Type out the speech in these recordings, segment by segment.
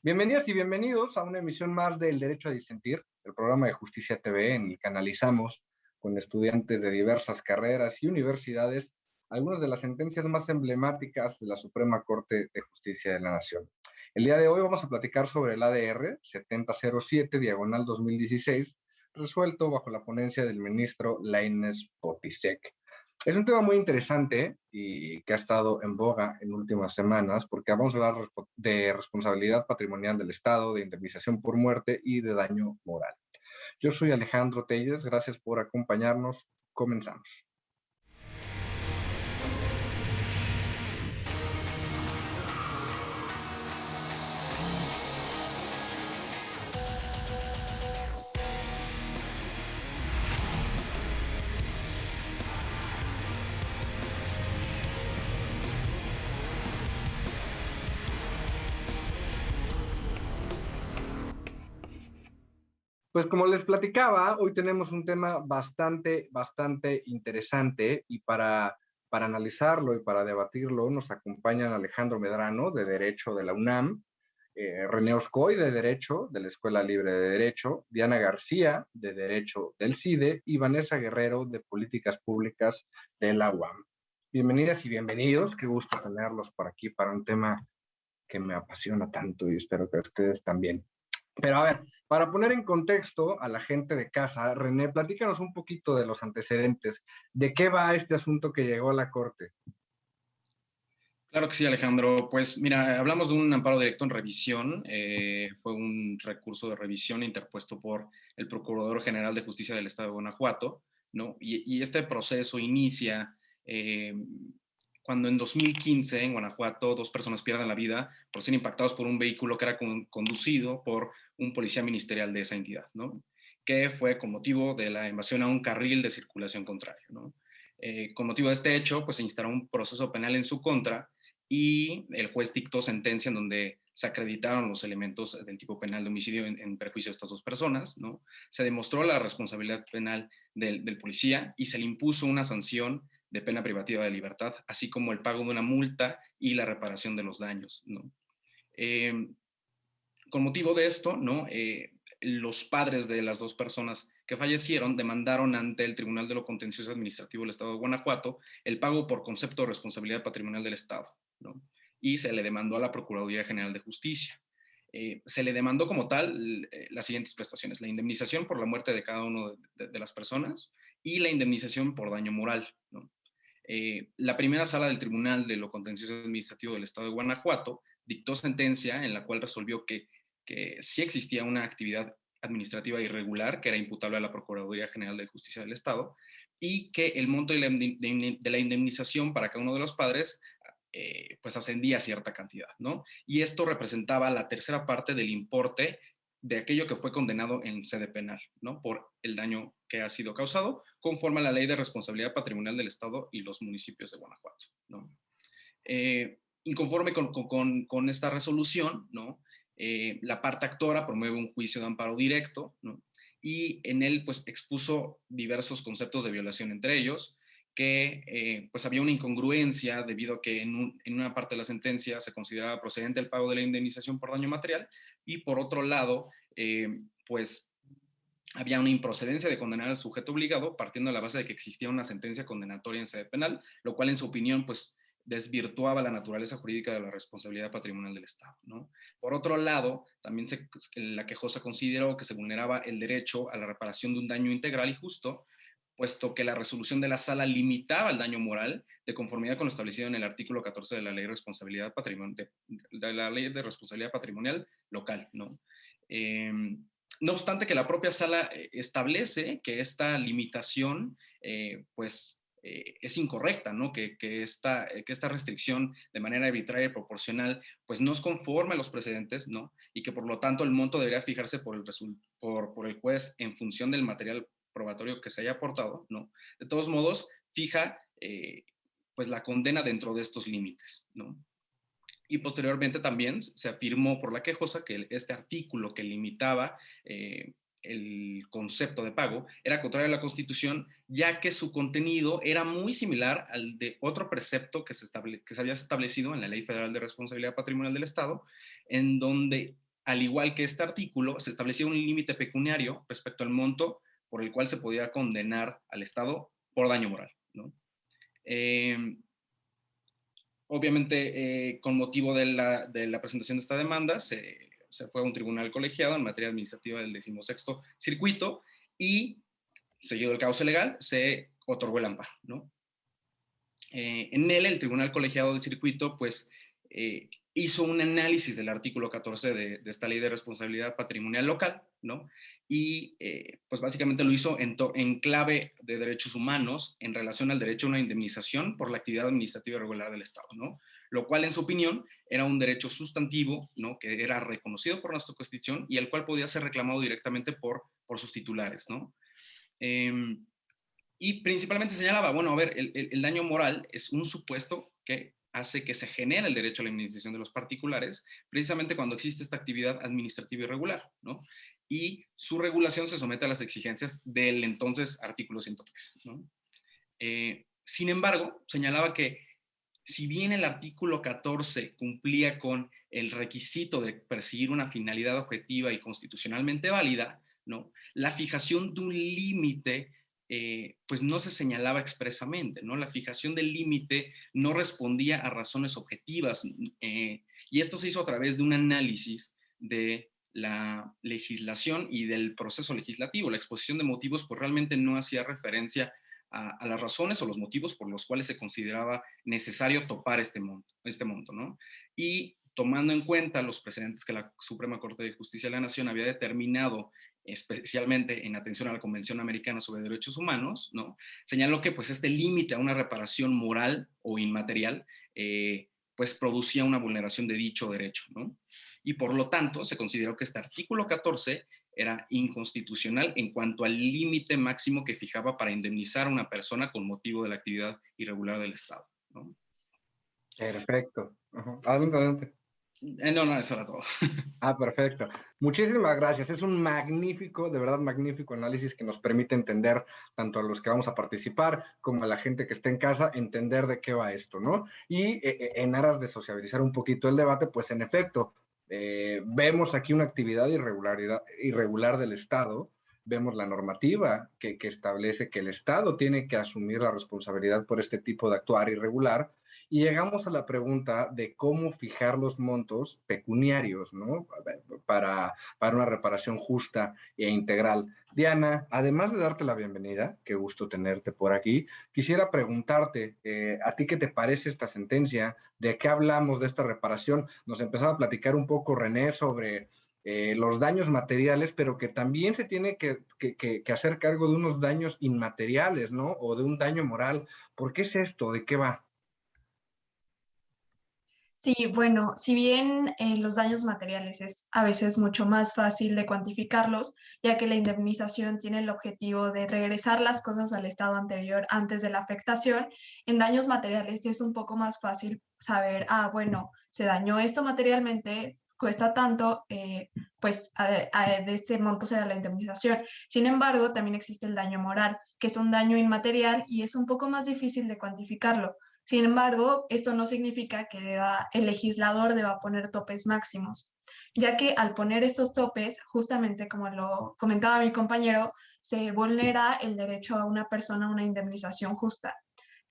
Bienvenidas y bienvenidos a una emisión más del Derecho a Disentir, el programa de Justicia TV en el que analizamos con estudiantes de diversas carreras y universidades algunas de las sentencias más emblemáticas de la Suprema Corte de Justicia de la Nación. El día de hoy vamos a platicar sobre el ADR 7007, diagonal 2016, resuelto bajo la ponencia del ministro Lainez Potisek. Es un tema muy interesante y que ha estado en boga en últimas semanas porque vamos a hablar de responsabilidad patrimonial del Estado, de indemnización por muerte y de daño moral. Yo soy Alejandro Telles, gracias por acompañarnos. Comenzamos. Pues como les platicaba, hoy tenemos un tema bastante interesante y para analizarlo y para debatirlo nos acompañan Alejandro Medrano, de Derecho de la UNAM, René Oscoy, de Derecho de la Escuela Libre de Derecho, Diana García, de Derecho del CIDE, y Vanessa Guerrero, de Políticas Públicas de la UAM. Bienvenidas y bienvenidos, qué gusto tenerlos por aquí para un tema que me apasiona tanto y espero que a ustedes también. Pero a ver, para poner en contexto a la gente de casa, René, platícanos un poquito de los antecedentes. ¿De qué va este asunto que llegó a la Corte? Claro que sí, Alejandro. Pues mira, hablamos de un amparo directo en revisión. Fue un recurso de revisión interpuesto por el Procurador General de Justicia del Estado de Guanajuato, ¿no? Y este proceso inicia cuando en 2015 en Guanajuato dos personas pierden la vida por ser impactados por un vehículo que era conducido por un policía ministerial de esa entidad, ¿no? Que fue con motivo de la invasión a un carril de circulación contrario, ¿no? Con motivo de este hecho, pues se instauró un proceso penal en su contra y el juez dictó sentencia en donde se acreditaron los elementos del tipo penal de homicidio en perjuicio de estas dos personas, ¿no? Se demostró la responsabilidad penal del policía y se le impuso una sanción de pena privativa de libertad, así como el pago de una multa y la reparación de los daños, ¿no? Eh, con motivo de esto, ¿no? Los padres de las dos personas que fallecieron demandaron ante el Tribunal de lo Contencioso Administrativo del Estado de Guanajuato el pago por concepto de responsabilidad patrimonial del Estado, ¿no? Y se le demandó a la Procuraduría General de Justicia. Se le demandó como tal las siguientes prestaciones: la indemnización por la muerte de cada una de las personas y la indemnización por daño moral, ¿no? La primera sala del Tribunal de lo Contencioso Administrativo del Estado de Guanajuato dictó sentencia en la cual resolvió que sí existía una actividad administrativa irregular que era imputable a la Procuraduría General de Justicia del Estado y que el monto de la indemnización para cada uno de los padres pues ascendía a cierta cantidad, ¿no? Y esto representaba la tercera parte del importe de aquello que fue condenado en sede penal, ¿no? Por el daño que ha sido causado, conforme a la Ley de Responsabilidad Patrimonial del Estado y los municipios de Guanajuato, ¿no? Inconforme con esta resolución, ¿no? La parte actora promueve un juicio de amparo directo, ¿no? Y en él pues expuso diversos conceptos de violación, entre ellos que pues había una incongruencia debido a que en una parte de la sentencia se consideraba procedente el pago de la indemnización por daño material y por otro lado pues había una improcedencia de condenar al sujeto obligado partiendo de la base de que existía una sentencia condenatoria en sede penal, lo cual en su opinión pues desvirtuaba la naturaleza jurídica de la responsabilidad patrimonial del Estado, ¿no? Por otro lado, también la quejosa consideró que se vulneraba el derecho a la reparación de un daño integral y justo, puesto que la resolución de la sala limitaba el daño moral de conformidad con lo establecido en el artículo 14 de la Ley de Responsabilidad Patrimonial, de la Ley de Responsabilidad Patrimonial local, ¿no? No obstante que la propia sala establece que esta limitación, es incorrecta, ¿no? Que esta restricción de manera arbitraria y proporcional, pues no es conforme a los precedentes, ¿no? Y que por lo tanto el monto debería fijarse por el juez en función del material probatorio que se haya aportado, ¿no? De todos modos, fija pues la condena dentro de estos límites, ¿no? Y posteriormente también se afirmó por la quejosa que este artículo que limitaba el concepto de pago era contrario a la Constitución, ya que su contenido era muy similar al de otro precepto que se había establecido en la Ley Federal de Responsabilidad Patrimonial del Estado, en donde al igual que este artículo, se establecía un límite pecuniario respecto al monto por el cual se podía condenar al Estado por daño moral, ¿no? Obviamente, con motivo de la presentación de esta demanda, se fue a un tribunal colegiado en materia administrativa del 16º circuito y, seguido el cauce legal, se otorgó el amparo, ¿no? En él, el tribunal colegiado del circuito, pues, hizo un análisis del artículo 14 de esta ley de responsabilidad patrimonial local, ¿no? Y pues básicamente lo hizo en clave de derechos humanos en relación al derecho a una indemnización por la actividad administrativa irregular del Estado, ¿no? Lo cual, en su opinión, era un derecho sustantivo, ¿no? Que era reconocido por nuestra Constitución y el cual podía ser reclamado directamente por sus titulares, ¿no? Y principalmente señalaba, bueno, a ver, el daño moral es un supuesto que hace que se genere el derecho a la indemnización de los particulares, precisamente cuando existe esta actividad administrativa irregular, ¿no? Y su regulación se somete a las exigencias del entonces artículo 103, ¿no? Sin embargo, señalaba que si bien el artículo 14 cumplía con el requisito de perseguir una finalidad objetiva y constitucionalmente válida, ¿no? La fijación de un límite pues no se señalaba expresamente, ¿no? La fijación del límite no respondía a razones objetivas y esto se hizo a través de un análisis de la legislación y del proceso legislativo. La exposición de motivos pues realmente no hacía referencia a las razones o los motivos por los cuales se consideraba necesario topar este monto, ¿no? Y tomando en cuenta los precedentes que la Suprema Corte de Justicia de la Nación había determinado, especialmente en atención a la Convención Americana sobre Derechos Humanos, ¿no? Señaló que pues este límite a una reparación moral o inmaterial pues producía una vulneración de dicho derecho, ¿no? Y por lo tanto se consideró que este artículo 14 era inconstitucional en cuanto al límite máximo que fijaba para indemnizar a una persona con motivo de la actividad irregular del Estado, ¿no? Perfecto. Adelante, adelante. No, eso era todo. Perfecto. Muchísimas gracias. Es un magnífico, de verdad magnífico análisis que nos permite entender tanto a los que vamos a participar como a la gente que está en casa, entender de qué va esto, ¿no? Y en aras de sociabilizar un poquito el debate, pues en efecto, vemos aquí una actividad irregular del Estado, vemos la normativa que establece que el Estado tiene que asumir la responsabilidad por este tipo de actuar irregular, y llegamos a la pregunta de cómo fijar los montos pecuniarios, ¿no? Para una reparación justa e integral. Diana, además de darte la bienvenida, qué gusto tenerte por aquí, quisiera preguntarte, ¿a ti qué te parece esta sentencia? ¿De qué hablamos de esta reparación? Nos empezaba a platicar un poco René sobre los daños materiales, pero que también se tiene que hacer cargo de unos daños inmateriales, ¿no? O de un daño moral. ¿Por qué es esto? ¿De qué va? Sí, bueno, si bien los daños materiales es a veces mucho más fácil de cuantificarlos, ya que la indemnización tiene el objetivo de regresar las cosas al estado anterior antes de la afectación, en daños materiales es un poco más fácil saber, bueno, se dañó esto materialmente, cuesta tanto, pues de este monto será la indemnización. Sin embargo, también existe el daño moral, que es un daño inmaterial y es un poco más difícil de cuantificarlo. Sin embargo, esto no significa que el legislador deba poner topes máximos, ya que al poner estos topes, justamente como lo comentaba mi compañero, se vulnera el derecho a una persona a una indemnización justa.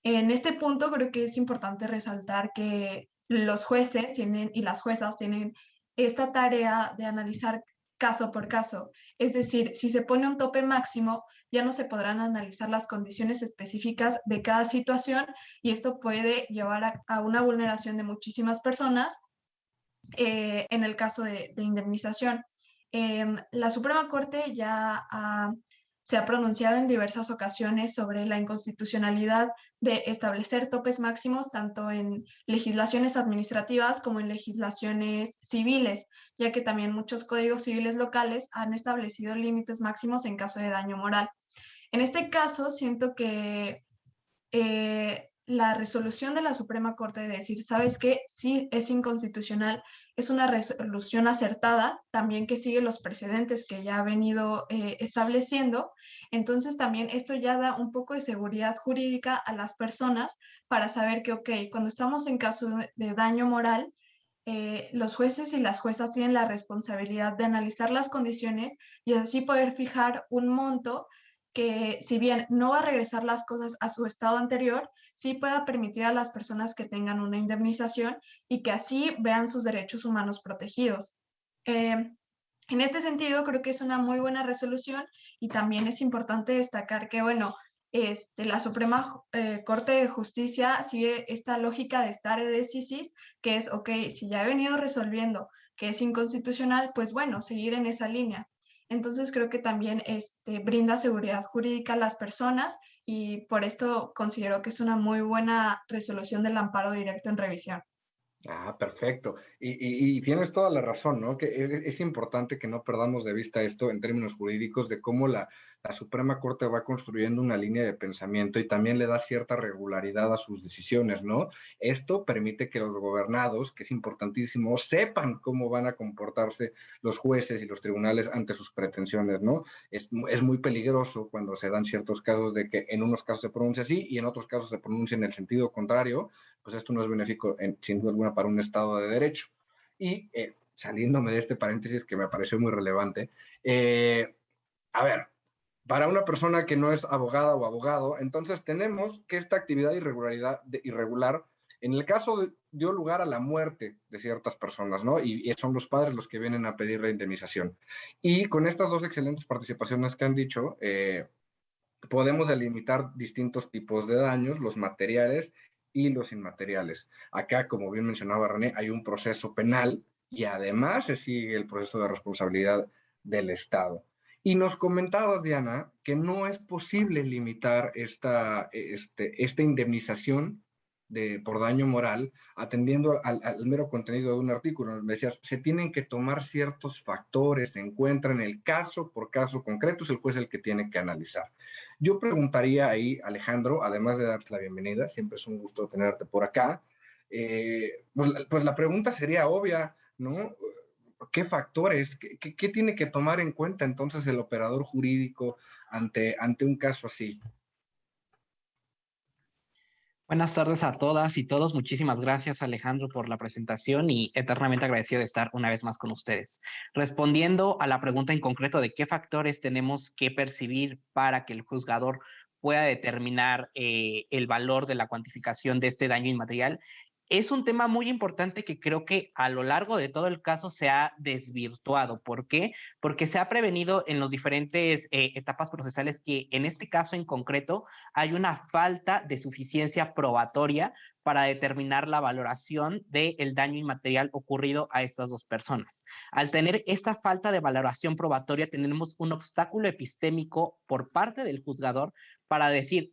En este punto creo que es importante resaltar que los jueces tienen y las juezas tienen esta tarea de analizar caso por caso. Es decir, si se pone un tope máximo, ya no se podrán analizar las condiciones específicas de cada situación y esto puede llevar a una vulneración de muchísimas personas en el caso de indemnización. La Suprema Corte ya se ha pronunciado en diversas ocasiones sobre la inconstitucionalidad de establecer topes máximos tanto en legislaciones administrativas como en legislaciones civiles, ya que también muchos códigos civiles locales han establecido límites máximos en caso de daño moral. En este caso, siento que la resolución de la Suprema Corte de decir, ¿sabes qué? Sí, es inconstitucional, es una resolución acertada, también que sigue los precedentes que ya ha venido estableciendo. Entonces, también esto ya da un poco de seguridad jurídica a las personas para saber que, ok, cuando estamos en caso de daño moral, los jueces y las juezas tienen la responsabilidad de analizar las condiciones y así poder fijar un monto que, si bien no va a regresar las cosas a su estado anterior, sí pueda permitir a las personas que tengan una indemnización y que así vean sus derechos humanos protegidos. En este sentido, creo que es una muy buena resolución y también es importante destacar que, bueno, la Suprema Corte de Justicia sigue esta lógica de stare decisis, que es, ok, si ya he venido resolviendo que es inconstitucional, pues bueno, seguir en esa línea. Entonces creo que también brinda seguridad jurídica a las personas y por esto considero que es una muy buena resolución del amparo directo en revisión. Ah, perfecto. Y tienes toda la razón, ¿no? Que es importante que no perdamos de vista esto en términos jurídicos de cómo la Suprema Corte va construyendo una línea de pensamiento y también le da cierta regularidad a sus decisiones, ¿no? Esto permite que los gobernados, que es importantísimo, sepan cómo van a comportarse los jueces y los tribunales ante sus pretensiones, ¿no? Es muy peligroso cuando se dan ciertos casos de que en unos casos se pronuncia así y en otros casos se pronuncia en el sentido contrario, pues esto no es benéfico, sin duda alguna, para un Estado de Derecho. Y saliéndome de este paréntesis que me pareció muy relevante, a ver, para una persona que no es abogada o abogado, entonces tenemos que esta actividad irregular, en el caso dio lugar a la muerte de ciertas personas, ¿no? Y son los padres los que vienen a pedir la indemnización. Y con estas dos excelentes participaciones que han dicho, podemos delimitar distintos tipos de daños, los materiales y los inmateriales. Acá, como bien mencionaba René, hay un proceso penal y además se sigue el proceso de responsabilidad del Estado. Y nos comentabas, Diana, que no es posible limitar esta indemnización por daño moral atendiendo al mero contenido de un artículo. Me decías, se tienen que tomar ciertos factores, se encuentran el caso por caso concreto, es el juez el que tiene que analizar. Yo preguntaría ahí, Alejandro, además de darte la bienvenida, siempre es un gusto tenerte por acá, pues la pregunta sería obvia, ¿no? ¿Qué factores, qué tiene que tomar en cuenta entonces el operador jurídico ante un caso así? Buenas tardes a todas y todos. Muchísimas gracias, Alejandro, por la presentación y eternamente agradecido de estar una vez más con ustedes. Respondiendo a la pregunta en concreto de qué factores tenemos que percibir para que el juzgador pueda determinar el valor de la cuantificación de este daño inmaterial, es un tema muy importante que creo que a lo largo de todo el caso se ha desvirtuado. ¿Por qué? Porque se ha prevenido en las diferentes etapas procesales que en este caso en concreto hay una falta de suficiencia probatoria para determinar la valoración del daño inmaterial ocurrido a estas dos personas. Al tener esta falta de valoración probatoria, tenemos un obstáculo epistémico por parte del juzgador para decir,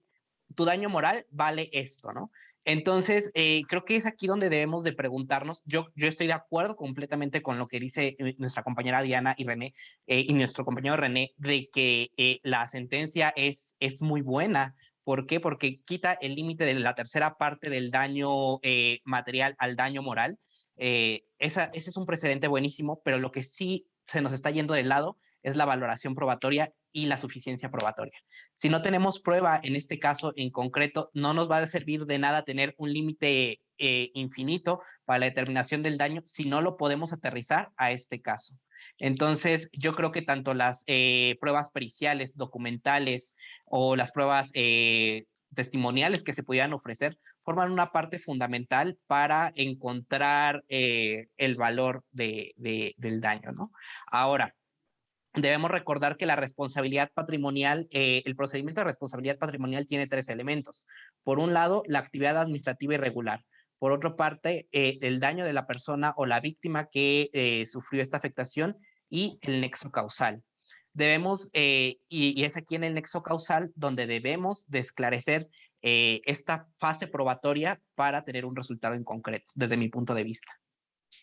tu daño moral vale esto, ¿no? Entonces, creo que es aquí donde debemos de preguntarnos. Yo estoy de acuerdo completamente con lo que dice nuestra compañera Diana y René, y nuestro compañero René, de que la sentencia es muy buena. ¿Por qué? Porque quita el límite de la tercera parte del daño material al daño moral. Ese es un precedente buenísimo, pero lo que sí se nos está yendo de lado es la valoración probatoria y la suficiencia probatoria. Si no tenemos prueba en este caso en concreto, no nos va a servir de nada tener un límite infinito para la determinación del daño si no lo podemos aterrizar a este caso. Entonces, yo creo que tanto las pruebas periciales, documentales o las pruebas testimoniales que se pudieran ofrecer forman una parte fundamental para encontrar el valor del daño, ¿no? Ahora, debemos recordar que la responsabilidad patrimonial, el procedimiento de responsabilidad patrimonial tiene tres elementos. Por un lado, la actividad administrativa irregular. Por otra parte, el daño de la persona o la víctima que sufrió esta afectación y el nexo causal. Debemos, y es aquí en el nexo causal donde debemos de esclarecer esta fase probatoria para tener un resultado en concreto, desde mi punto de vista.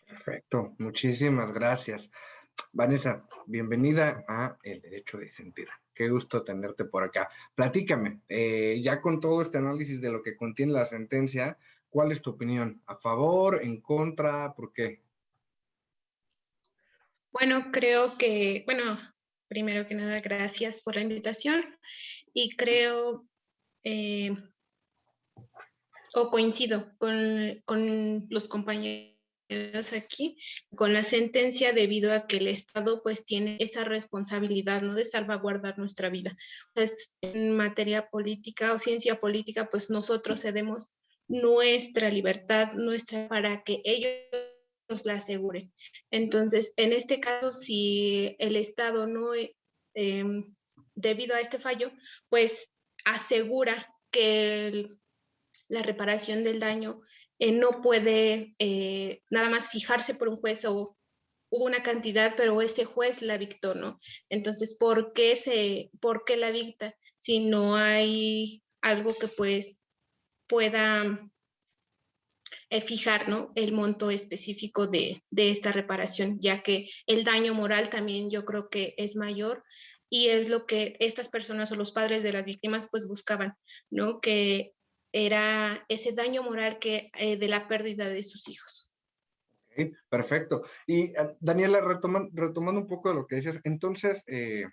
Perfecto, muchísimas gracias. Vanessa, bienvenida a El Derecho de Sentir. Qué gusto tenerte por acá. Platícame, ya con todo este análisis de lo que contiene la sentencia, ¿cuál es tu opinión? ¿A favor, en contra, por qué? Bueno, creo que, bueno, primero que nada, gracias por la invitación y creo o coincido con los compañeros aquí con la sentencia debido a que el Estado pues tiene esa responsabilidad, ¿no?, de salvaguardar nuestra vida. Entonces, en materia política o ciencia política, pues nosotros cedemos nuestra libertad, nuestra, para que ellos nos la aseguren. Entonces, en este caso, si el Estado no, debido a este fallo, pues asegura que la reparación del daño no puede nada más fijarse por un juez o hubo una cantidad, pero este juez la dictó, ¿no? Entonces, ¿por qué la dicta si no hay algo que pues pueda fijar, ¿no?, el monto específico de esta reparación, ya que el daño moral también yo creo que es mayor y es lo que estas personas o los padres de las víctimas pues buscaban, ¿no?, que era ese daño moral que de la pérdida de sus hijos. Ok, perfecto. Y Daniela, retomando un poco de lo que dices, entonces, en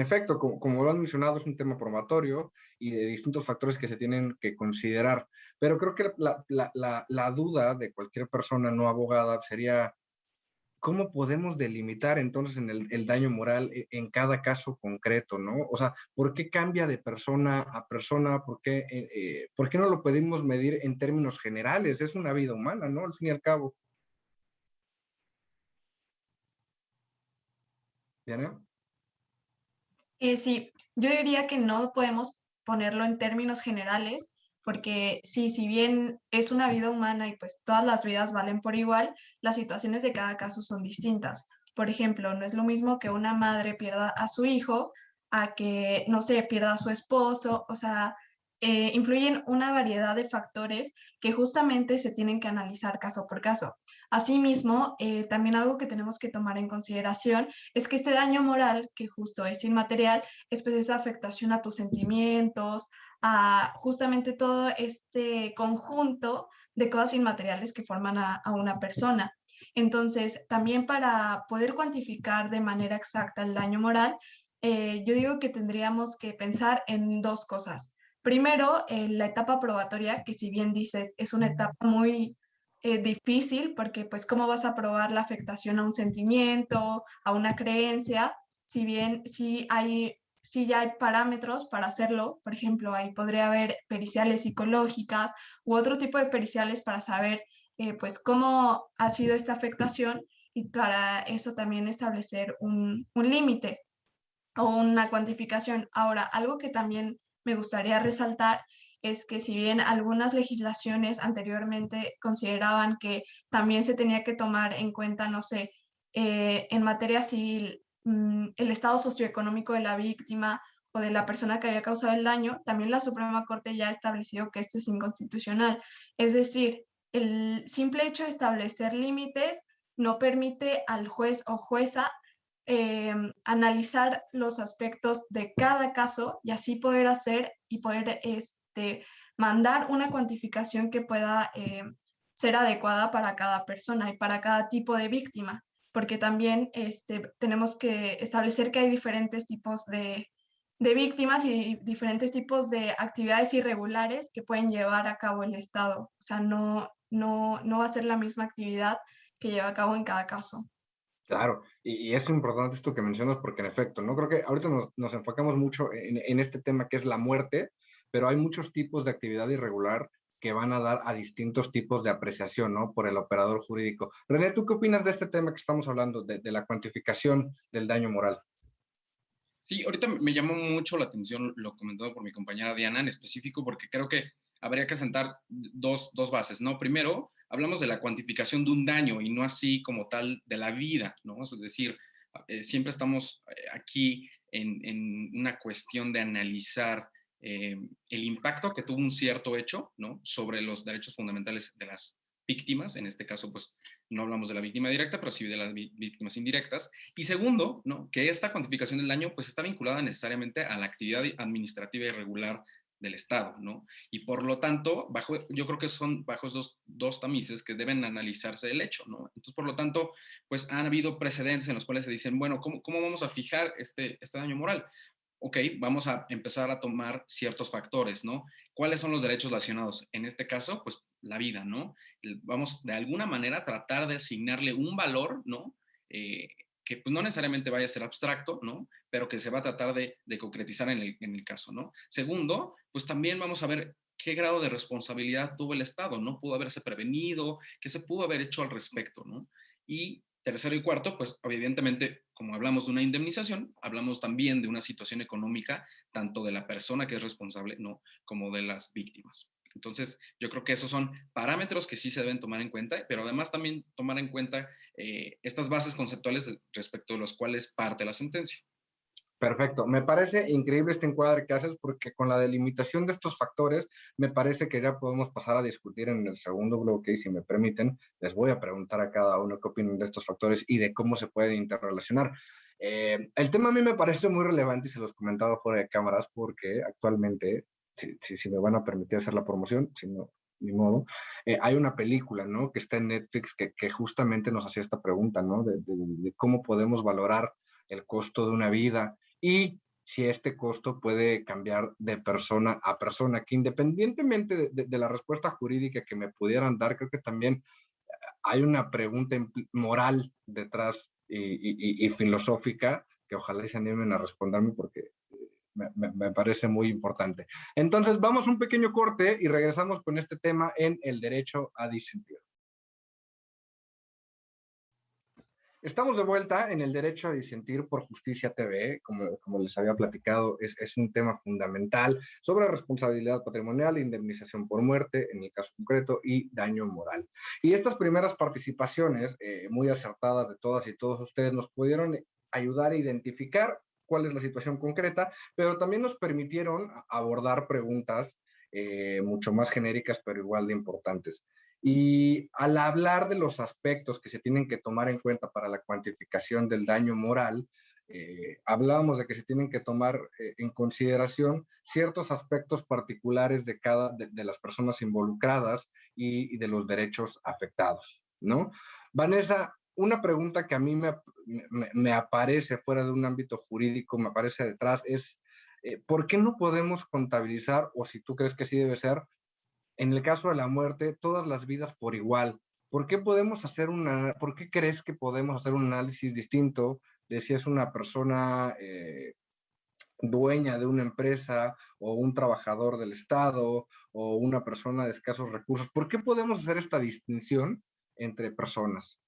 efecto, como lo han mencionado, es un tema probatorio y de distintos factores que se tienen que considerar, pero creo que la duda de cualquier persona no abogada sería, ¿cómo podemos delimitar entonces en el daño moral en cada caso concreto, ¿no? O sea, ¿por qué cambia de persona a persona? ¿Por qué no lo podemos medir en términos generales? Es una vida humana, ¿no? Al fin y al cabo. ¿Diana? Sí, yo diría que no podemos ponerlo en términos generales, porque sí, si bien es una vida humana y pues todas las vidas valen por igual, las situaciones de cada caso son distintas. Por ejemplo, no es lo mismo que una madre pierda a su hijo a que, no sé, pierda a su esposo, o sea, influyen una variedad de factores que justamente se tienen que analizar caso por caso. Asimismo, también algo que tenemos que tomar en consideración es que este daño moral, que justo es inmaterial, es pues esa afectación a tus sentimientos, a justamente todo este conjunto de cosas inmateriales que forman a una persona. Entonces, también para poder cuantificar de manera exacta el daño moral, yo digo que tendríamos que pensar en dos cosas. Primero, la etapa probatoria, que si bien dices, es una etapa muy difícil, porque pues cómo vas a probar la afectación a un sentimiento, a una creencia, si bien sí ya hay parámetros para hacerlo. Por ejemplo, ahí podría haber periciales psicológicas u otro tipo de periciales para saber pues cómo ha sido esta afectación y para eso también establecer un límite o una cuantificación. Ahora, algo que también me gustaría resaltar es que si bien algunas legislaciones anteriormente consideraban que también se tenía que tomar en cuenta, no sé, en materia civil, el estado socioeconómico de la víctima o de la persona que había causado el daño, también la Suprema Corte ya ha establecido que esto es inconstitucional. Es decir, el simple hecho de establecer límites no permite al juez o jueza analizar los aspectos de cada caso y así poder hacer y poder mandar una cuantificación que pueda ser adecuada para cada persona y para cada tipo de víctima, porque también tenemos que establecer que hay diferentes tipos de víctimas y diferentes tipos de actividades irregulares que pueden llevar a cabo el Estado. O sea, no va a ser la misma actividad que lleva a cabo en cada caso. Claro, y es importante esto que mencionas porque en efecto, ¿no? Creo que ahorita nos enfocamos mucho en este tema que es la muerte, pero hay muchos tipos de actividad irregular que van a dar a distintos tipos de apreciación, ¿no? Por el operador jurídico. René, ¿tú qué opinas de este tema que estamos hablando, de la cuantificación del daño moral? Sí, ahorita me llamó mucho la atención lo comentado por mi compañera Diana en específico, porque creo que habría que sentar dos bases, ¿no? Primero, hablamos de la cuantificación de un daño y no así como tal de la vida, ¿no? Es decir, siempre estamos aquí en una cuestión de analizar el impacto que tuvo un cierto hecho, ¿no?, sobre los derechos fundamentales de las víctimas. En este caso, pues no hablamos de la víctima directa, pero sí de las víctimas indirectas. Y segundo, ¿no?, que esta cuantificación del daño pues está vinculada necesariamente a la actividad administrativa irregular del Estado, ¿no? Y por lo tanto, yo creo que son bajo esos dos tamices que deben analizarse el hecho, ¿no? Entonces, por lo tanto, pues han habido precedentes en los cuales se dicen, bueno, ¿cómo vamos a fijar este daño moral? ok, vamos a empezar a tomar ciertos factores, ¿no? ¿Cuáles son los derechos relacionados? En este caso, pues la vida, ¿no? Vamos de alguna manera a tratar de asignarle un valor, ¿no? Que pues no necesariamente vaya a ser abstracto, ¿no? Pero que se va a tratar de concretizar en el caso, ¿no? Segundo, pues también vamos a ver qué grado de responsabilidad tuvo el Estado, ¿no? Pudo haberse prevenido, qué se pudo haber hecho al respecto, ¿no? Y tercero y cuarto, pues evidentemente, como hablamos de una indemnización, hablamos también de una situación económica, tanto de la persona que es responsable, ¿no? Como de las víctimas. Entonces, yo creo que esos son parámetros que sí se deben tomar en cuenta, pero además también tomar en cuenta estas bases conceptuales respecto de los cuales parte la sentencia. Perfecto. Me parece increíble este encuadre que haces porque con la delimitación de estos factores, me parece que ya podemos pasar a discutir en el segundo bloque y si me permiten, les voy a preguntar a cada uno qué opinan de estos factores y de cómo se pueden interrelacionar. El tema a mí me parece muy relevante y se los comentaba fuera de cámaras porque actualmente, si me van a permitir hacer la promoción, si no, ni modo, hay una película, ¿no? Que está en Netflix que justamente nos hacía esta pregunta, ¿no? De cómo podemos valorar el costo de una vida y si este costo puede cambiar de persona a persona, que independientemente de la respuesta jurídica que me pudieran dar, creo que también hay una pregunta moral detrás y filosófica que ojalá se animen a responderme porque me parece muy importante. Entonces, vamos a un pequeño corte y regresamos con este tema en el derecho a disentir. Estamos de vuelta en el derecho a disentir por Justicia TV, como les había platicado, es un tema fundamental sobre responsabilidad patrimonial, indemnización por muerte, en el caso concreto, y daño moral. Y estas primeras participaciones, muy acertadas de todas y todos ustedes, nos pudieron ayudar a identificar cuál es la situación concreta, pero también nos permitieron abordar preguntas mucho más genéricas, pero igual de importantes. Y al hablar de los aspectos que se tienen que tomar en cuenta para la cuantificación del daño moral, hablábamos de que se tienen que tomar en consideración ciertos aspectos particulares de las personas involucradas y de los derechos afectados, ¿no? Vanessa, una pregunta que a mí me aparece fuera de un ámbito jurídico, me aparece detrás, es ¿por qué no podemos contabilizar, o si tú crees que sí debe ser, en el caso de la muerte, todas las vidas por igual? ¿Por qué por qué crees que podemos hacer un análisis distinto de si es una persona dueña de una empresa o un trabajador del Estado o una persona de escasos recursos? ¿Por qué podemos hacer esta distinción entre personas?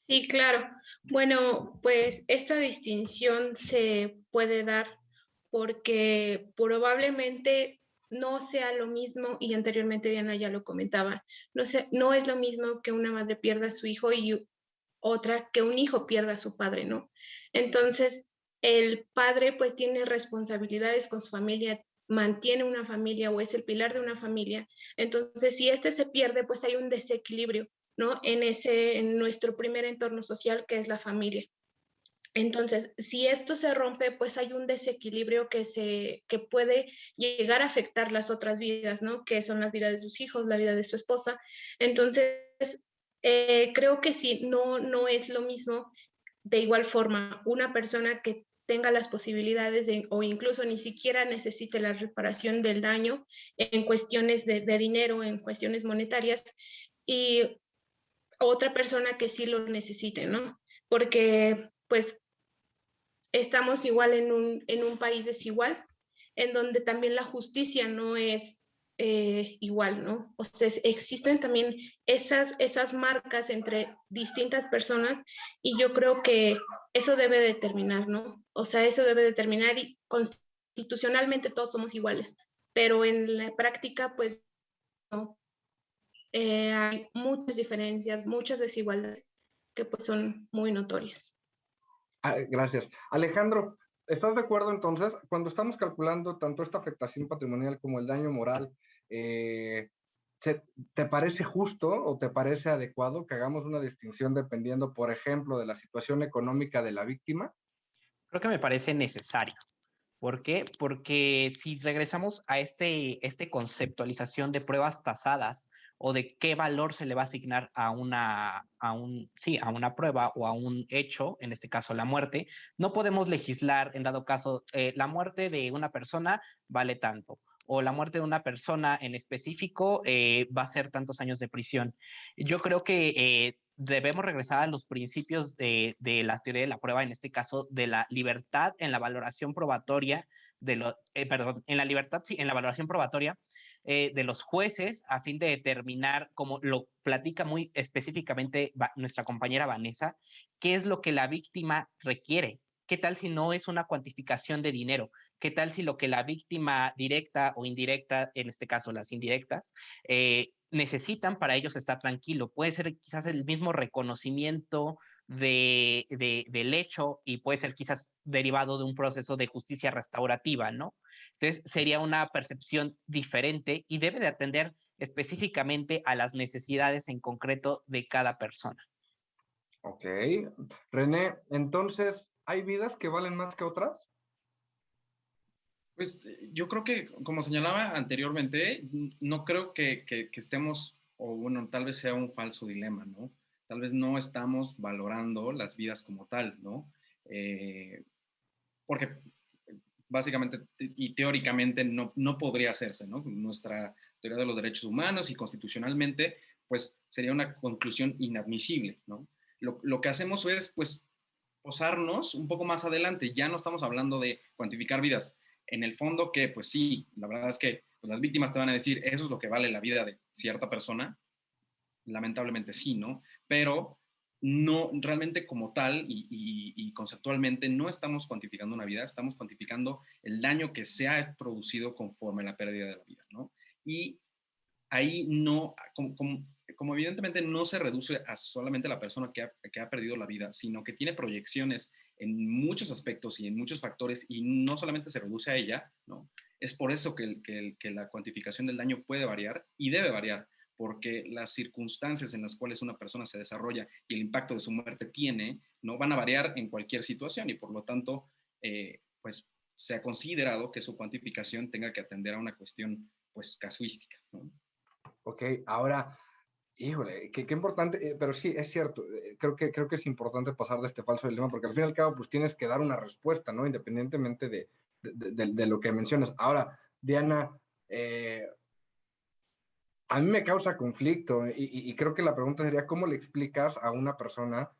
Sí, claro. Bueno, pues esta distinción se puede dar porque probablemente no sea lo mismo, y anteriormente Diana ya lo comentaba, no es lo mismo que una madre pierda a su hijo y otra que un hijo pierda a su padre, ¿no? Entonces, el padre pues tiene responsabilidades con su familia, mantiene una familia o es el pilar de una familia. Entonces, si este se pierde, pues hay un desequilibrio, ¿no? En nuestro primer entorno social, que es la familia. Entonces, si esto se rompe, pues hay un desequilibrio que puede llegar a afectar las otras vidas, ¿no? Que son las vidas de sus hijos, la vida de su esposa. Entonces, creo que sí, no es lo mismo. De igual forma, una persona que tenga las posibilidades o incluso ni siquiera necesite la reparación del daño en cuestiones de dinero, en cuestiones monetarias, y otra persona que sí lo necesite, ¿no? Porque pues estamos igual en un país desigual, en donde también la justicia no es igual, ¿no? O sea, existen también esas marcas entre distintas personas, y yo creo que eso debe determinar, ¿no? O sea, eso debe determinar, y constitucionalmente todos somos iguales, pero en la práctica, pues, no. Hay muchas diferencias, muchas desigualdades que pues son muy notorias. Gracias. Alejandro, ¿estás de acuerdo entonces? Cuando estamos calculando tanto esta afectación patrimonial como el daño moral, eh, ¿te parece justo o te parece adecuado que hagamos una distinción dependiendo, por ejemplo, de la situación económica de la víctima? Creo que me parece necesario. ¿Por qué? Porque si regresamos a este conceptualización de pruebas tasadas o de qué valor se le va a asignar a a una prueba o a un hecho, en este caso la muerte. No podemos legislar, en dado caso, la muerte de una persona vale tanto, o la muerte de una persona en específico va a ser tantos años de prisión. Yo creo que debemos regresar a los principios de la teoría de la prueba, en este caso de la libertad en la valoración probatoria, perdón, en la libertad, sí, en la valoración probatoria de los jueces a fin de determinar, como lo platica muy específicamente nuestra compañera Vanessa, qué es lo que la víctima requiere. ¿Qué tal si no es una cuantificación de dinero? ¿Qué tal si lo que la víctima directa o indirecta, en este caso las indirectas, necesitan para ellos estar tranquilo? Puede ser quizás el mismo reconocimiento del hecho y puede ser quizás derivado de un proceso de justicia restaurativa, ¿no? Entonces sería una percepción diferente y debe de atender específicamente a las necesidades en concreto de cada persona. Ok. René, entonces, ¿hay vidas que valen más que otras? Pues yo creo que, como señalaba anteriormente, no creo que estemos, o bueno, tal vez sea un falso dilema, ¿no? Tal vez no estamos valorando las vidas como tal, ¿no? Porque básicamente y teóricamente no podría hacerse, ¿no? Nuestra teoría de los derechos humanos y constitucionalmente, pues sería una conclusión inadmisible, ¿no? Lo que hacemos es, pues, posarnos un poco más adelante. Ya no estamos hablando de cuantificar vidas. En el fondo que, pues sí, la verdad es que pues, las víctimas te van a decir, eso es lo que vale la vida de cierta persona. Lamentablemente sí, ¿no? Pero no realmente como tal y conceptualmente no estamos cuantificando una vida, estamos cuantificando el daño que se ha producido conforme a la pérdida de la vida, ¿no? Y ahí no, como evidentemente no se reduce a solamente la persona que ha perdido la vida, sino que tiene proyecciones en muchos aspectos y en muchos factores y no solamente se reduce a ella, ¿no? Es por eso que la cuantificación del daño puede variar y debe variar, porque las circunstancias en las cuales una persona se desarrolla y el impacto de su muerte tiene, ¿no? Van a variar en cualquier situación y por lo tanto, pues se ha considerado que su cuantificación tenga que atender a una cuestión, pues, casuística, ¿no? Ok, ahora, híjole, qué importante, pero sí, es cierto, creo que es importante pasar de este falso dilema, porque al fin y al cabo, pues tienes que dar una respuesta, ¿no? Independientemente de lo que mencionas. Ahora, Diana, a mí me causa conflicto y creo que la pregunta sería, ¿cómo le explicas a una persona,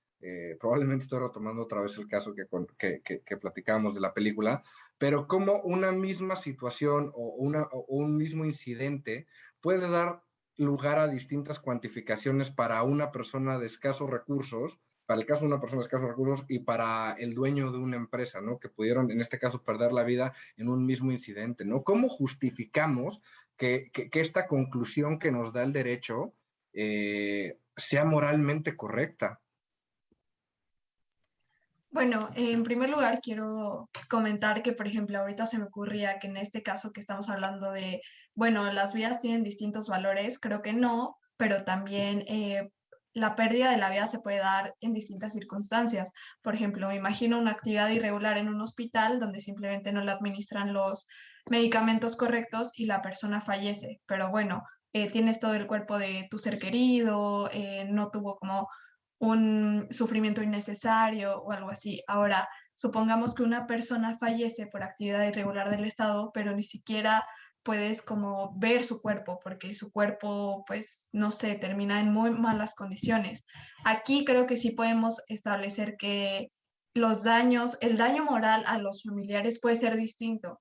probablemente estoy retomando otra vez el caso que platicábamos de la película, pero cómo una misma situación o un mismo incidente puede dar lugar a distintas cuantificaciones para una persona de escasos recursos, para el caso de una persona de escasos recursos y para el dueño de una empresa, ¿no? Que pudieron, en este caso, perder la vida en un mismo incidente, ¿no? ¿Cómo justificamos que esta conclusión que nos da el derecho sea moralmente correcta? Bueno, en primer lugar quiero comentar que, por ejemplo, ahorita se me ocurría que en este caso que estamos hablando de, bueno, las vidas tienen distintos valores, creo que no, pero también la pérdida de la vida se puede dar en distintas circunstancias. Por ejemplo, me imagino una actividad irregular en un hospital donde simplemente no le administran los medicamentos correctos y la persona fallece, pero bueno, tienes todo el cuerpo de tu ser querido, no tuvo como un sufrimiento innecesario o algo así. Ahora, supongamos que una persona fallece por actividad irregular del Estado, pero ni siquiera puedes como ver su cuerpo, porque su cuerpo, pues, no sé, termina en muy malas condiciones. Aquí creo que sí podemos establecer que los daños, el daño moral a los familiares puede ser distinto.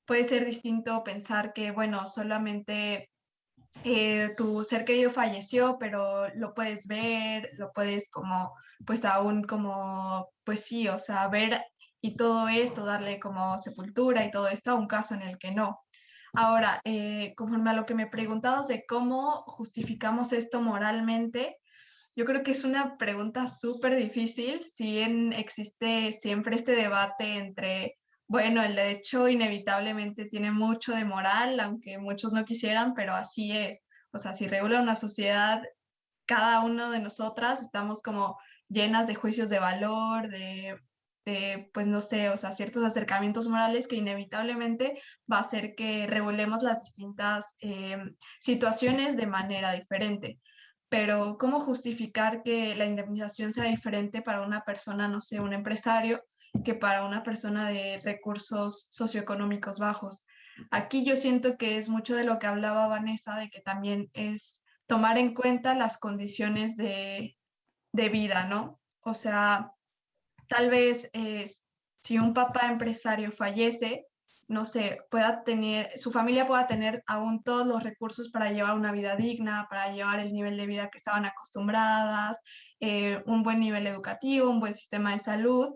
Puede ser distinto pensar que, bueno, solamente tu ser querido falleció, pero lo puedes ver, lo puedes como, pues aún como, pues sí, o sea, ver y todo esto, darle como sepultura y todo esto a un caso en el que no. Ahora, conforme a lo que me preguntabas de cómo justificamos esto moralmente, yo creo que es una pregunta súper difícil, si bien existe siempre este debate entre, bueno, el derecho inevitablemente tiene mucho de moral, aunque muchos no quisieran, pero así es. O sea, si regula una sociedad, cada uno de nosotras estamos como llenas de juicios de valor, pues no sé, o sea, ciertos acercamientos morales que inevitablemente va a hacer que regulemos las distintas situaciones de manera diferente. Pero ¿cómo justificar que la indemnización sea diferente para una persona, no sé, un empresario, que para una persona de recursos socioeconómicos bajos? Aquí yo siento que es mucho de lo que hablaba Vanessa, de que también es tomar en cuenta las condiciones de vida, ¿no? O sea, tal vez si un papá empresario fallece, no sé, pueda tener, su familia pueda tener aún todos los recursos para llevar una vida digna, para llevar el nivel de vida que estaban acostumbradas, un buen nivel educativo, un buen sistema de salud.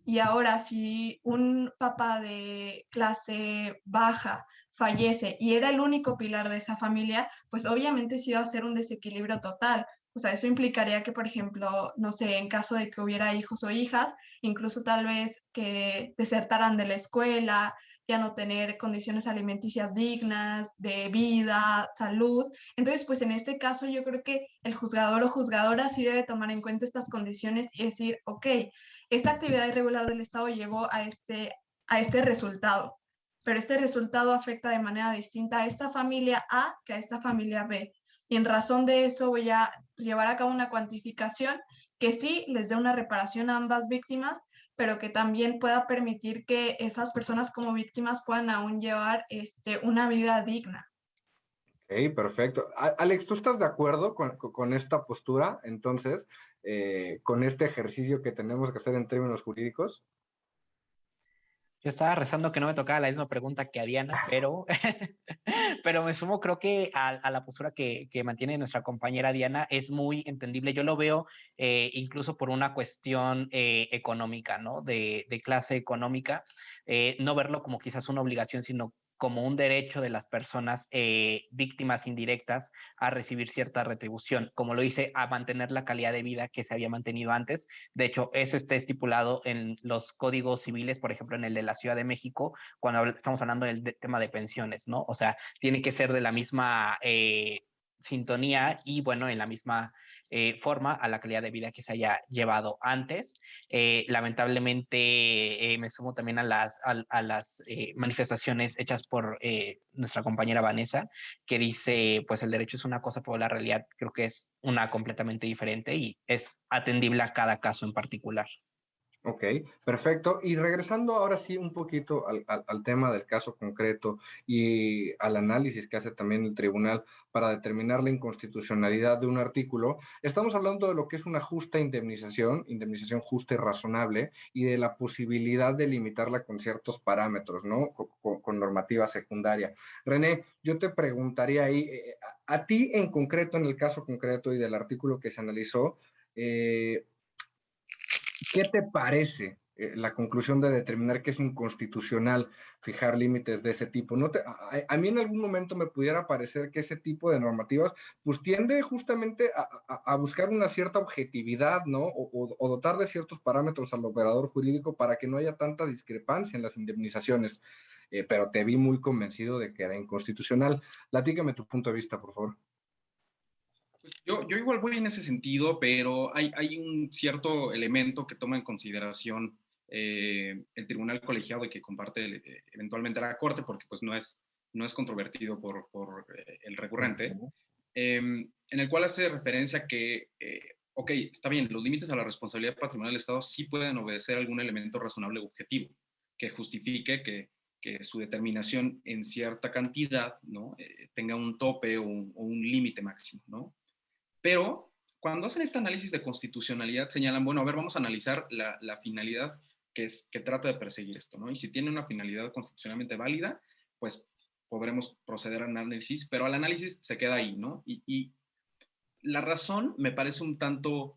Y ahora, si un papá de clase baja fallece y era el único pilar de esa familia, pues obviamente sí va a ser un desequilibrio total. O sea, eso implicaría que, por ejemplo, no sé, en caso de que hubiera hijos o hijas, incluso tal vez que desertaran de la escuela, ya no tener condiciones alimenticias dignas, de vida, salud. Entonces, pues en este caso yo creo que el juzgador o juzgadora sí debe tomar en cuenta estas condiciones y decir, ok, esta actividad irregular del Estado llevó a este resultado, pero este resultado afecta de manera distinta a esta familia A que a esta familia B. Y en razón de eso voy a llevar a cabo una cuantificación que sí les dé una reparación a ambas víctimas, pero que también pueda permitir que esas personas como víctimas puedan aún llevar una vida digna. Ok, perfecto. Alex, ¿tú estás de acuerdo con esta postura, entonces, con este ejercicio que tenemos que hacer en términos jurídicos? Yo estaba rezando que no me tocaba la misma pregunta que a Diana, pero, pero me sumo, creo que a la postura que mantiene nuestra compañera Diana es muy entendible. Yo lo veo incluso por una cuestión económica, ¿no? De clase económica, no verlo como quizás una obligación, sino como un derecho de las personas víctimas indirectas a recibir cierta retribución, como lo hice, a mantener la calidad de vida que se había mantenido antes. De hecho, eso está estipulado en los códigos civiles, por ejemplo, en el de la Ciudad de México, cuando estamos hablando del tema de pensiones, ¿no? O sea, tiene que ser de la misma sintonía y, bueno, en la misma forma a la calidad de vida que se haya llevado antes. Lamentablemente, me sumo también a las manifestaciones hechas por nuestra compañera Vanessa, que dice, pues el derecho es una cosa, pero la realidad creo que es una completamente diferente y es atendible a cada caso en particular. Ok, perfecto. Y regresando ahora sí un poquito al tema del caso concreto y al análisis que hace también el tribunal para determinar la inconstitucionalidad de un artículo, estamos hablando de lo que es una justa indemnización, indemnización justa y razonable, y de la posibilidad de limitarla con ciertos parámetros, ¿no? Con normativa secundaria. René, yo te preguntaría ahí, a ti en concreto, en el caso concreto y del artículo que se analizó, ¿qué te parece la conclusión de determinar que es inconstitucional fijar límites de ese tipo? ¿No a mí en algún momento me pudiera parecer que ese tipo de normativas pues tiende justamente a buscar una cierta objetividad, ¿no? O dotar de ciertos parámetros al operador jurídico para que no haya tanta discrepancia en las indemnizaciones. Pero te vi muy convencido de que era inconstitucional. Platícame tu punto de vista, por favor. Yo igual voy en ese sentido, pero hay un cierto elemento que toma en consideración el tribunal colegiado y que comparte eventualmente la Corte, porque pues no es controvertido por el recurrente, en el cual hace referencia a que, ok, está bien, los límites a la responsabilidad patrimonial del Estado sí pueden obedecer a algún elemento razonable objetivo que justifique que su determinación en cierta cantidad, ¿no? Tenga un tope o un límite máximo, ¿no? Pero cuando hacen este análisis de constitucionalidad señalan, bueno, a ver, vamos a analizar la finalidad que trata de perseguir esto, ¿no? Y si tiene una finalidad constitucionalmente válida, pues podremos proceder al análisis, pero al análisis se queda ahí, ¿no? Y la razón me parece un tanto,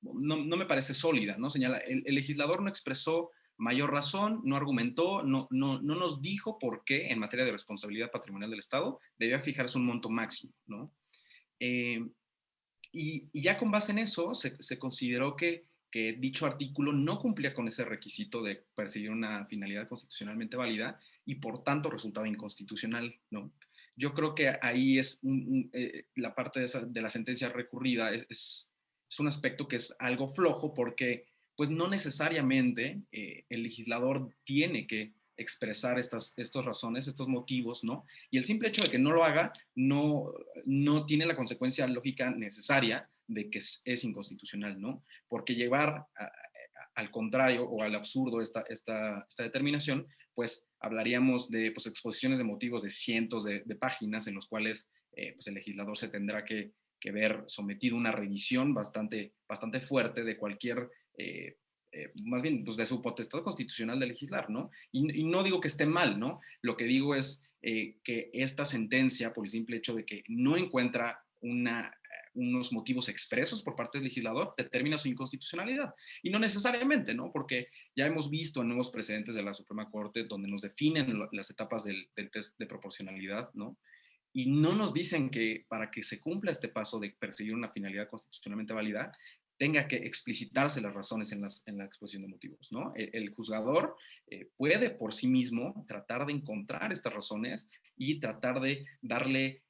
no me parece sólida, ¿no? Señala, el legislador no expresó mayor razón, no argumentó, no nos dijo por qué en materia de responsabilidad patrimonial del Estado debía fijarse un monto máximo, ¿no? Y ya con base en eso se consideró que dicho artículo no cumplía con ese requisito de perseguir una finalidad constitucionalmente válida y por tanto resultaba inconstitucional, ¿no? Yo creo que ahí es la parte de la sentencia recurrida es un aspecto que es algo flojo porque pues no necesariamente el legislador tiene que expresar estas razones, estos motivos, ¿no? Y el simple hecho de que no lo haga no tiene la consecuencia lógica necesaria de que es inconstitucional, ¿no? Porque llevar al contrario o al absurdo esta determinación, pues hablaríamos de pues, exposiciones de motivos de cientos de páginas en los cuales pues el legislador se tendrá que ver sometido a una revisión bastante fuerte de cualquier más bien, pues de su potestad constitucional de legislar, ¿no? Y no digo que esté mal, ¿no? Lo que digo es que esta sentencia, por el simple hecho de que no encuentra unos motivos expresos por parte del legislador, determina su inconstitucionalidad. Y no necesariamente, ¿no? Porque ya hemos visto en nuevos precedentes de la Suprema Corte donde nos definen las etapas del test de proporcionalidad, ¿no? Y no nos dicen que para que se cumpla este paso de perseguir una finalidad constitucionalmente válida, tenga que explicitarse las razones en la exposición de motivos, ¿no? El juzgador puede por sí mismo tratar de encontrar estas razones y tratar de darle,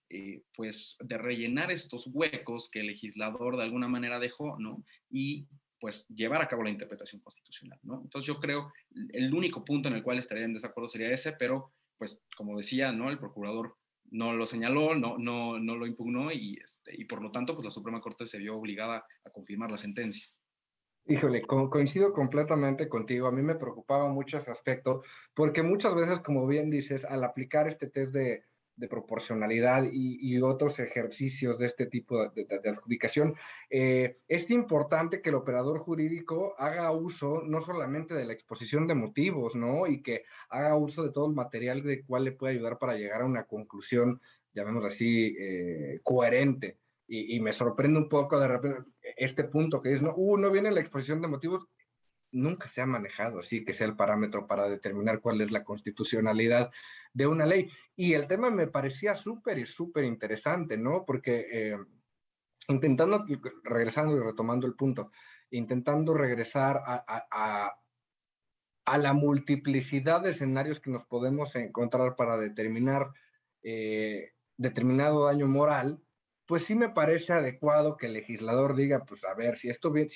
pues, de rellenar estos huecos que el legislador de alguna manera dejó, ¿no? Y pues llevar a cabo la interpretación constitucional, ¿no? Entonces yo creo el único punto en el cual estaría en desacuerdo sería ese, pero pues como decía, ¿no? El procurador no lo señaló, no lo impugnó y por lo tanto pues la Suprema Corte se vio obligada a confirmar la sentencia. Híjole, coincido completamente contigo. A mí me preocupaba mucho ese aspecto, porque muchas veces, como bien dices, al aplicar este test de proporcionalidad y otros ejercicios de este tipo de adjudicación, es importante que el operador jurídico haga uso no solamente de la exposición de motivos, ¿no? Y que haga uso de todo el material de cual le puede ayudar para llegar a una conclusión, llamémoslo así, coherente. Y me sorprende un poco de repente este punto que es, no viene la exposición de motivos, nunca se ha manejado así que sea el parámetro para determinar cuál es la constitucionalidad de una ley. Y el tema me parecía súper interesante, ¿no? Porque intentando, regresando y retomando el punto, intentando regresar a la multiplicidad de escenarios que nos podemos encontrar para determinar determinado daño moral, pues sí me parece adecuado que el legislador diga, pues a ver, si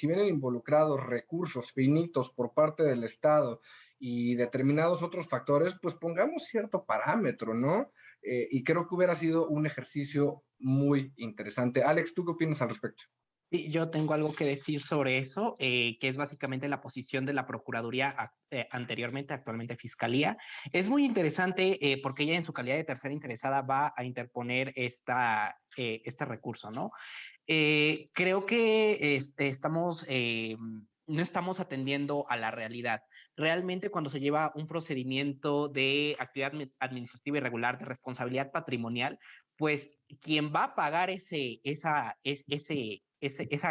vienen involucrados recursos finitos por parte del Estado y determinados otros factores, pues pongamos cierto parámetro, ¿no? Y creo que hubiera sido un ejercicio muy interesante. Alex, ¿tú qué opinas al respecto? Sí, yo tengo algo que decir sobre eso, que es básicamente la posición de la Procuraduría anteriormente, actualmente Fiscalía. Es muy interesante porque ella en su calidad de tercera interesada va a interponer este recurso, ¿no? Creo que no estamos atendiendo a la realidad. Realmente cuando se lleva un procedimiento de actividad administrativa irregular de responsabilidad patrimonial, pues quien va a pagar esa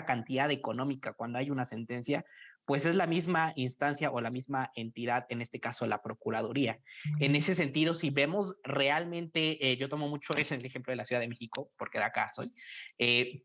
cantidad económica cuando hay una sentencia, pues es la misma instancia o la misma entidad, en este caso la Procuraduría. En ese sentido, si vemos realmente, yo tomo mucho ese ejemplo de la Ciudad de México, porque de acá soy,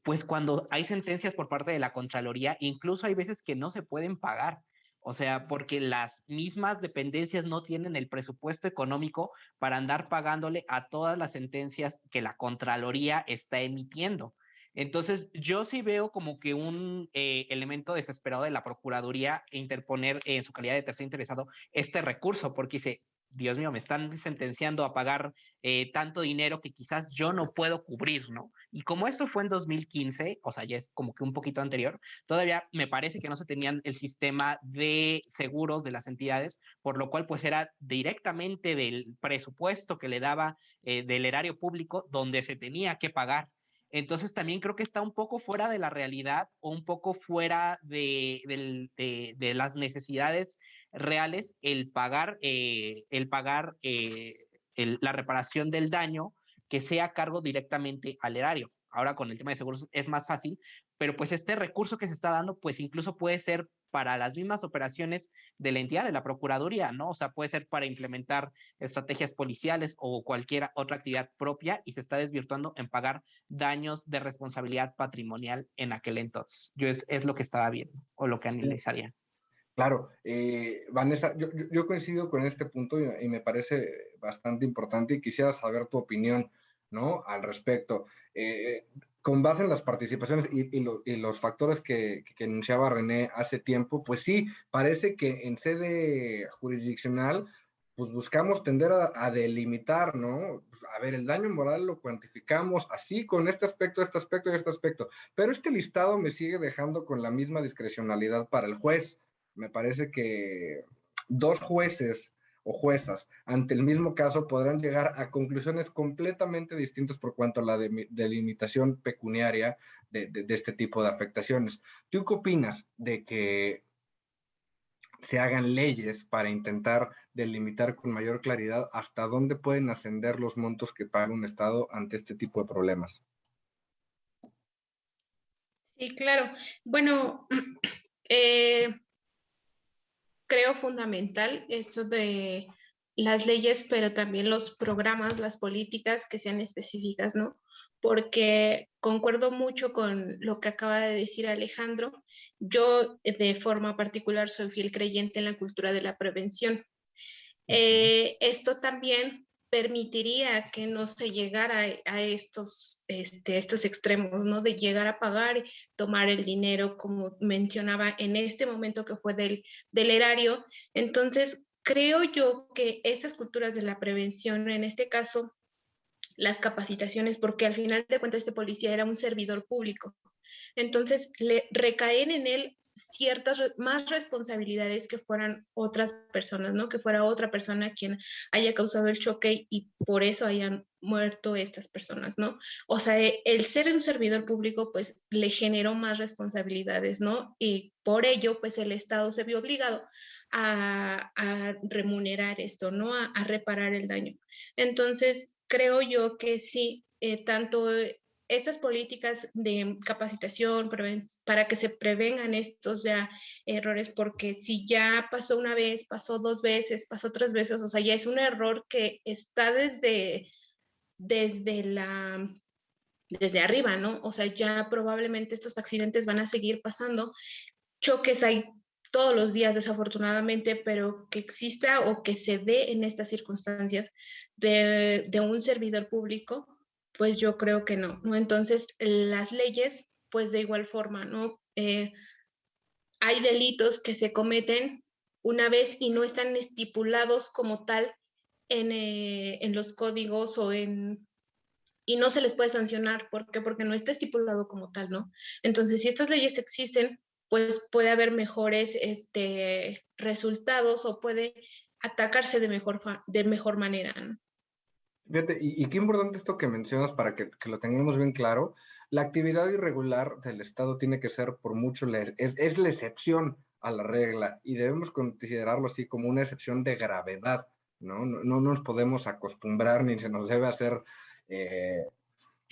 pues cuando hay sentencias por parte de la Contraloría, incluso hay veces que no se pueden pagar. O sea, porque las mismas dependencias no tienen el presupuesto económico para andar pagándole a todas las sentencias que la Contraloría está emitiendo. Entonces, yo sí veo como que un elemento desesperado de la Procuraduría interponer en su calidad de tercer interesado este recurso, porque dice, Dios mío, me están sentenciando a pagar tanto dinero que quizás yo no puedo cubrir, ¿no? Y como eso fue en 2015, o sea, ya es como que un poquito anterior, todavía me parece que no se tenían el sistema de seguros de las entidades, por lo cual pues era directamente del presupuesto que le daba del erario público donde se tenía que pagar. Entonces también creo que está un poco fuera de la realidad o un poco fuera de las necesidades reales la reparación del daño que sea a cargo directamente al erario. Ahora con el tema de seguros es más fácil, pero pues este recurso que se está dando, pues incluso puede ser para las mismas operaciones de la entidad, de la Procuraduría, ¿no? O sea, puede ser para implementar estrategias policiales o cualquier otra actividad propia y se está desvirtuando en pagar daños de responsabilidad patrimonial en aquel entonces. Es lo que estaba viendo o lo que analizaría. Claro, Vanessa, yo coincido con este punto y me parece bastante importante y quisiera saber tu opinión, ¿no? Al respecto. con base en las participaciones y los factores que enunciaba René hace tiempo, pues sí, parece que en sede jurisdiccional, pues buscamos tender a delimitar, ¿no? Pues, a ver, el daño moral lo cuantificamos así, con este aspecto y este aspecto, pero este listado me sigue dejando con la misma discrecionalidad para el juez. Me parece que dos jueces o juezas ante el mismo caso podrán llegar a conclusiones completamente distintas por cuanto a la delimitación pecuniaria de este tipo de afectaciones. ¿Tú qué opinas de que se hagan leyes para intentar delimitar con mayor claridad hasta dónde pueden ascender los montos que paga un Estado ante este tipo de problemas? Sí, claro. Bueno, eh, creo fundamental eso de las leyes, pero también los programas, las políticas que sean específicas, ¿no? Porque concuerdo mucho con lo que acaba de decir Alejandro. Yo, de forma particular, soy fiel creyente en la cultura de la prevención. Esto también permitiría que no se llegara a estos extremos, ¿no? De llegar a pagar, tomar el dinero, como mencionaba en este momento que fue del erario. Entonces, creo yo que estas culturas de la prevención, en este caso, las capacitaciones, porque al final de cuentas este policía era un servidor público, entonces le recaen en él ciertas más responsabilidades que fueran otras personas, ¿no? Que fuera otra persona quien haya causado el choque y por eso hayan muerto estas personas, ¿no? O sea, el ser un servidor público pues le generó más responsabilidades, ¿no? Y por ello pues el Estado se vio obligado a remunerar esto, ¿no? A reparar el daño. Entonces, creo yo que sí, tanto estas políticas de capacitación para que se prevengan estos ya errores, porque si ya pasó una vez, pasó dos veces, pasó tres veces, o sea, ya es un error que está desde desde arriba, ¿no? O sea, ya probablemente estos accidentes van a seguir pasando, choques hay todos los días desafortunadamente, pero que exista o que se dé en estas circunstancias de un servidor público, pues yo creo que no, ¿no? Entonces, las leyes, pues de igual forma, ¿no? Hay delitos que se cometen una vez y no están estipulados como tal en los códigos y no se les puede sancionar. ¿Por qué? Porque no está estipulado como tal, ¿no? Entonces, si estas leyes existen, pues puede haber mejores resultados o puede atacarse de mejor manera, ¿no? Fíjate, y qué importante esto que mencionas para que lo tengamos bien claro. La actividad irregular del Estado tiene que ser por mucho, es la excepción a la regla y debemos considerarlo así como una excepción de gravedad, ¿no? No nos podemos acostumbrar ni se nos debe hacer eh,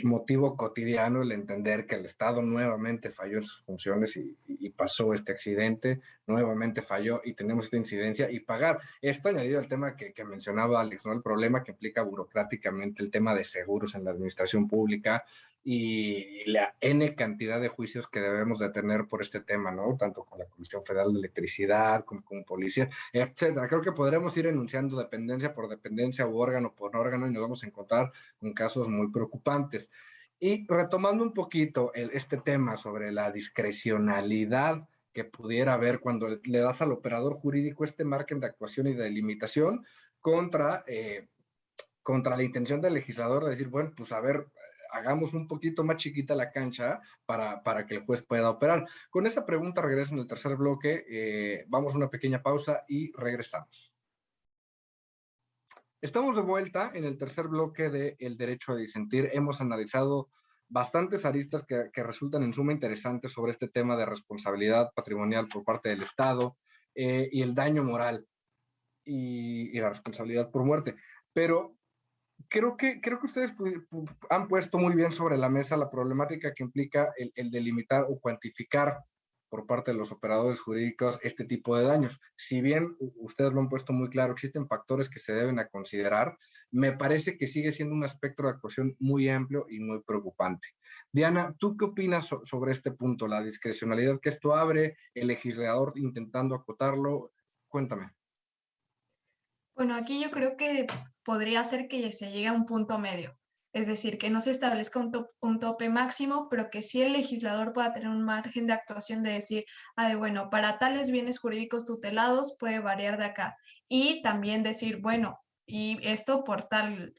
motivo cotidiano el entender que el Estado nuevamente falló en sus funciones y pasó este accidente, nuevamente falló y tenemos esta incidencia y pagar. Esto añadido al tema que mencionaba Alex, ¿no? El problema que implica burocráticamente el tema de seguros en la administración pública y la N cantidad de juicios que debemos de tener por este tema, ¿no? Tanto con la Comisión Federal de Electricidad como con policía, etcétera. Creo que podremos ir enunciando dependencia por dependencia u órgano por órgano y nos vamos a encontrar con casos muy preocupantes. Y retomando un poquito este tema sobre la discrecionalidad que pudiera haber cuando le das al operador jurídico este margen de actuación y de delimitación contra la intención del legislador de decir, bueno, pues a ver, hagamos un poquito más chiquita la cancha para que el juez pueda operar. Con esa pregunta regreso en el tercer bloque, vamos a una pequeña pausa y regresamos. Estamos de vuelta en el tercer bloque de El Derecho a Disentir. Hemos analizado bastantes aristas que resultan en suma interesantes sobre este tema de responsabilidad patrimonial por parte del Estado y el daño moral y la responsabilidad por muerte. Pero creo que ustedes han puesto muy bien sobre la mesa la problemática que implica el delimitar o cuantificar por parte de los operadores jurídicos este tipo de daños. Si bien ustedes lo han puesto muy claro, existen factores que se deben a considerar, me parece que sigue siendo un aspecto de actuación muy amplio y muy preocupante. Diana, ¿tú qué opinas sobre este punto? La discrecionalidad que esto abre, el legislador intentando acotarlo. Cuéntame. Bueno, aquí yo creo que podría ser que se llegue a un punto medio. Es decir, que no se establezca un tope máximo, pero que sí el legislador pueda tener un margen de actuación de decir, ay, bueno, para tales bienes jurídicos tutelados puede variar de acá. Y también decir, bueno, y esto por tal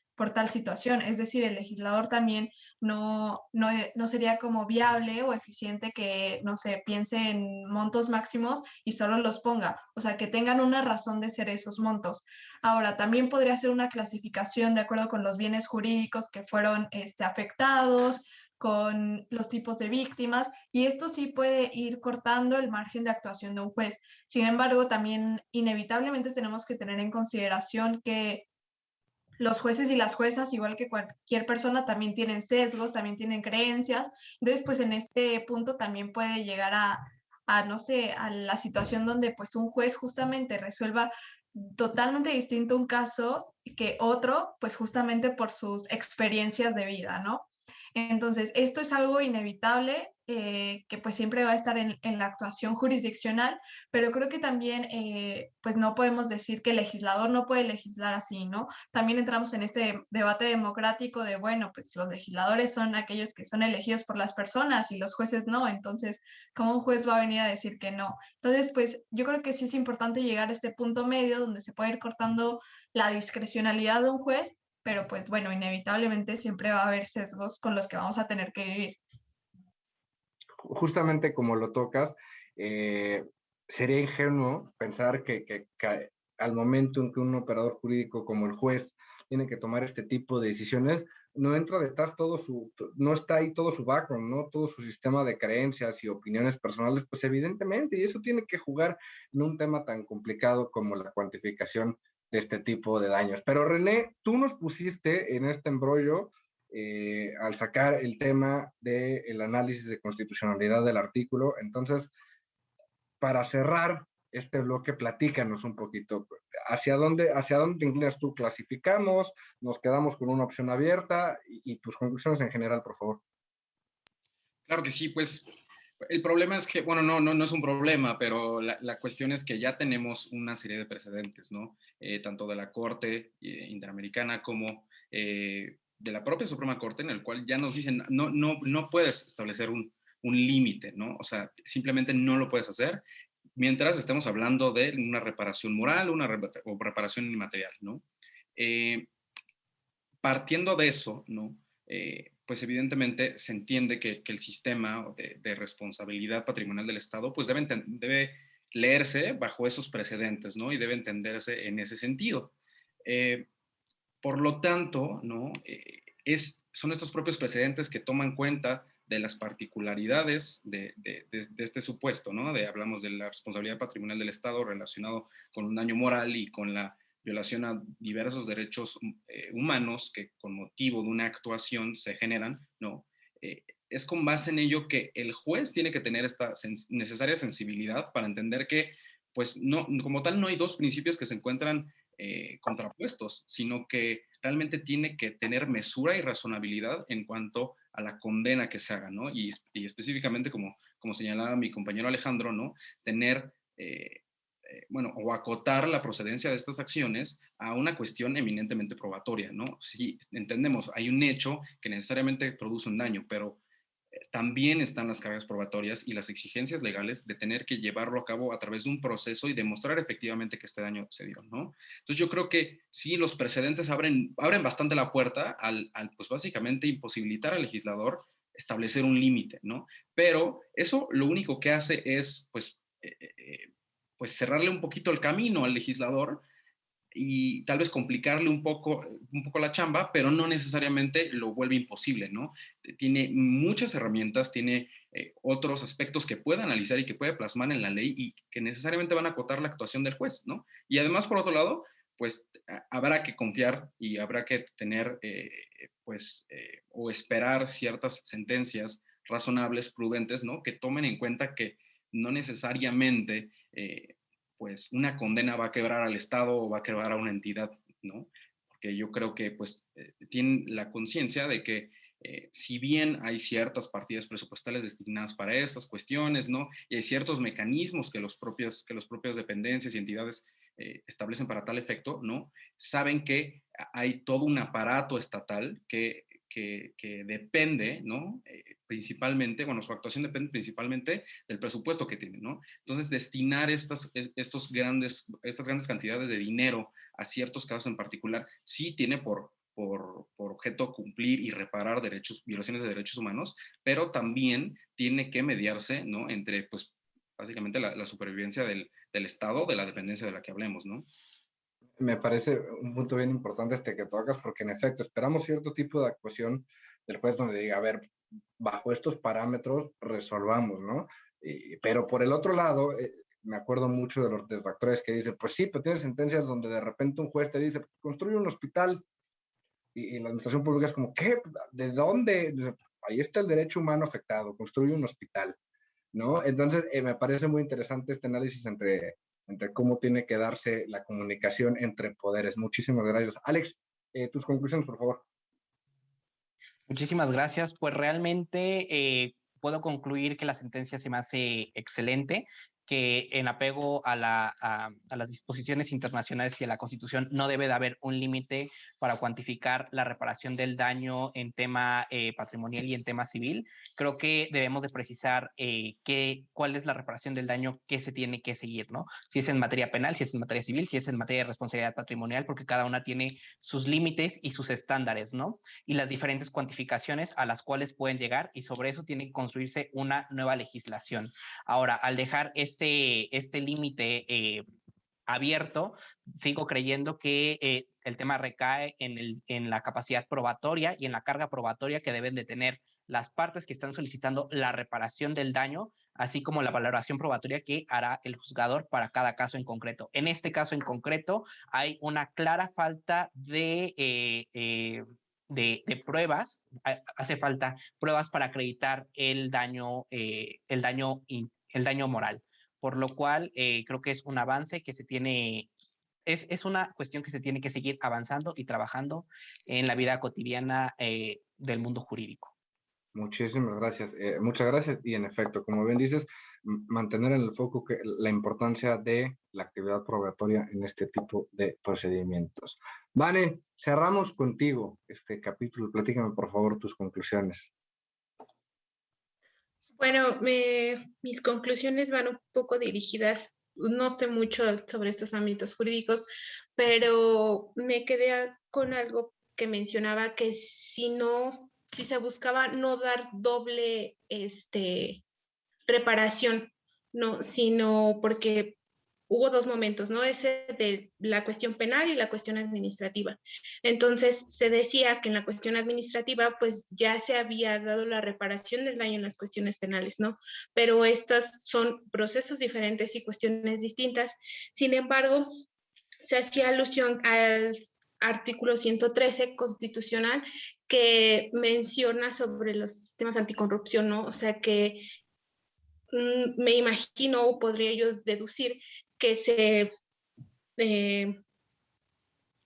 situación. Es decir, el legislador también no sería como viable o eficiente que, no sé, piense en montos máximos y solo los ponga. O sea, que tengan una razón de ser esos montos. Ahora, también podría ser una clasificación de acuerdo con los bienes jurídicos que fueron afectados, con los tipos de víctimas, y esto sí puede ir cortando el margen de actuación de un juez. Sin embargo, también inevitablemente tenemos que tener en consideración que los jueces y las juezas, igual que cualquier persona, también tienen sesgos, también tienen creencias. Entonces, pues en este punto también puede llegar no sé, a la situación donde pues un juez justamente resuelva totalmente distinto un caso que otro, pues justamente por sus experiencias de vida, ¿no? Entonces, esto es algo inevitable que pues siempre va a estar en la actuación jurisdiccional, pero creo que también pues no podemos decir que el legislador no puede legislar así, ¿no? También entramos en este debate democrático de, bueno, pues los legisladores son aquellos que son elegidos por las personas y los jueces no, entonces, ¿cómo un juez va a venir a decir que no? Entonces, pues yo creo que sí es importante llegar a este punto medio donde se puede ir cortando la discrecionalidad de un juez, pero pues bueno, inevitablemente siempre va a haber sesgos con los que vamos a tener que vivir. Justamente como lo tocas, sería ingenuo pensar que al momento en que un operador jurídico como el juez tiene que tomar este tipo de decisiones, no entra detrás no está ahí todo su background, ¿no? Todo su sistema de creencias y opiniones personales, pues evidentemente, y eso tiene que jugar en un tema tan complicado como la cuantificación de este tipo de daños. Pero René, tú nos pusiste en este embrollo al sacar el tema del análisis de constitucionalidad del artículo. Entonces, para cerrar este bloque, platícanos un poquito. Hacia dónde te inclinas tú? ¿Clasificamos? ¿Nos quedamos con una opción abierta? Y tus conclusiones en general, por favor. Claro que sí, pues el problema es que, bueno, no es un problema, pero la cuestión es que ya tenemos una serie de precedentes, ¿no? Tanto de la Corte Interamericana como de la propia Suprema Corte, en el cual ya nos dicen, no puedes establecer un límite, ¿no? O sea, simplemente no lo puedes hacer mientras estemos hablando de una reparación moral o reparación inmaterial, ¿no? Eh, Partiendo de eso, ¿no? Pues evidentemente se entiende que el sistema de responsabilidad patrimonial del Estado pues debe leerse bajo esos precedentes, ¿no? Y debe entenderse en ese sentido. Eh, por lo tanto, ¿no? Son estos propios precedentes que toman cuenta de las particularidades de este supuesto, ¿no? Hablamos de la responsabilidad patrimonial del Estado relacionado con un daño moral y con la violación a diversos derechos humanos que con motivo de una actuación se generan, ¿no? Es con base en ello que el juez tiene que tener esta necesaria sensibilidad para entender que, pues, no, como tal, no hay dos principios que se encuentran contrapuestos, sino que realmente tiene que tener mesura y razonabilidad en cuanto a la condena que se haga, ¿no? Y específicamente, como señalaba mi compañero Alejandro, ¿no? Tener, bueno, o acotar la procedencia de estas acciones a una cuestión eminentemente probatoria, ¿no? Si entendemos, hay un hecho que necesariamente produce un daño, pero también están las cargas probatorias y las exigencias legales de tener que llevarlo a cabo a través de un proceso y demostrar efectivamente que este daño se dio, ¿no? Entonces yo creo que sí, los precedentes abren bastante la puerta pues básicamente imposibilitar al legislador establecer un límite, ¿no? Pero eso lo único que hace es, pues cerrarle un poquito el camino al legislador y tal vez complicarle un poco la chamba, pero no necesariamente lo vuelve imposible, ¿no? Tiene muchas herramientas, tiene otros aspectos que puede analizar y que puede plasmar en la ley y que necesariamente van a acotar la actuación del juez, ¿no? Y además, por otro lado, pues habrá que confiar y habrá que tener, o esperar ciertas sentencias razonables, prudentes, ¿no? Que tomen en cuenta que no necesariamente pues una condena va a quebrar al Estado o va a quebrar a una entidad, ¿no? Porque yo creo que pues tienen la conciencia de que si bien hay ciertas partidas presupuestales destinadas para estas cuestiones, ¿no? Y hay ciertos mecanismos que los propias dependencias y entidades establecen para tal efecto, ¿no? Saben que hay todo un aparato estatal que que depende, ¿no? Principalmente, bueno, su actuación depende principalmente del presupuesto que tiene, ¿no? Entonces, destinar estas grandes cantidades de dinero a ciertos casos en particular, sí tiene por objeto cumplir y reparar violaciones de derechos humanos, pero también tiene que mediarse, ¿no? Entre, pues, básicamente la supervivencia del Estado, de la dependencia de la que hablemos, ¿no? Me parece un punto bien importante este que tocas, porque en efecto esperamos cierto tipo de actuación del juez donde diga, a ver, bajo estos parámetros resolvamos, ¿no? Pero por el otro lado, me acuerdo mucho de los detractores que dicen, pues sí, pero tienes sentencias donde de repente un juez te dice, construye un hospital, y la administración pública es como, ¿qué? ¿De dónde? Dice, ahí está el derecho humano afectado, construye un hospital, ¿no? Entonces, me parece muy interesante este análisis entre cómo tiene que darse la comunicación entre poderes. Muchísimas gracias. Alex, tus conclusiones, por favor. Muchísimas gracias. Pues realmente puedo concluir que la sentencia se me hace excelente, que en apego a las disposiciones internacionales y a la Constitución no debe de haber un límite para cuantificar la reparación del daño en tema patrimonial y en tema civil. Creo que debemos de precisar cuál es la reparación del daño que se tiene que seguir, ¿no? Si es en materia penal, si es en materia civil, si es en materia de responsabilidad patrimonial, porque cada una tiene sus límites y sus estándares, ¿no? Y las diferentes cuantificaciones a las cuales pueden llegar, y sobre eso tiene que construirse una nueva legislación. Ahora, al dejar este límite abierto, sigo creyendo que el tema recae en la capacidad probatoria y en la carga probatoria que deben de tener las partes que están solicitando la reparación del daño, así como la valoración probatoria que hará el juzgador para cada caso en concreto. En este caso en concreto hay una clara falta de pruebas, hace falta pruebas para acreditar el daño moral, por lo cual creo que es un avance que se tiene, es una cuestión que se tiene que seguir avanzando y trabajando en la vida cotidiana del mundo jurídico. Muchísimas gracias. Muchas gracias. Y en efecto, como bien dices, mantener en el foco la importancia de la actividad probatoria en este tipo de procedimientos. Vane, cerramos contigo este capítulo. Platícame, por favor, tus conclusiones. Bueno, mis conclusiones van un poco dirigidas, no sé mucho sobre estos ámbitos jurídicos, pero me quedé con algo que mencionaba, que si se buscaba no dar doble reparación, no, sino porque hubo dos momentos, ¿no? Ese de la cuestión penal y la cuestión administrativa. Entonces, se decía que en la cuestión administrativa, pues ya se había dado la reparación del daño en las cuestiones penales, ¿no? Pero estas son procesos diferentes y cuestiones distintas. Sin embargo, se hacía alusión al artículo 113 constitucional que menciona sobre los sistemas anticorrupción, ¿no? O sea que me imagino o podría yo deducir que se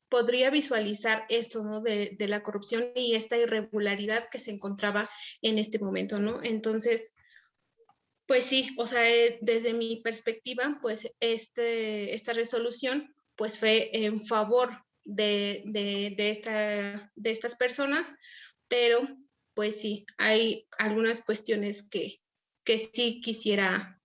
podría visualizar esto, ¿no? De la corrupción y esta irregularidad que se encontraba en este momento, ¿no? Entonces, pues sí, o sea, desde mi perspectiva, pues esta resolución pues fue en favor de estas personas, pero pues sí, hay algunas cuestiones que sí quisiera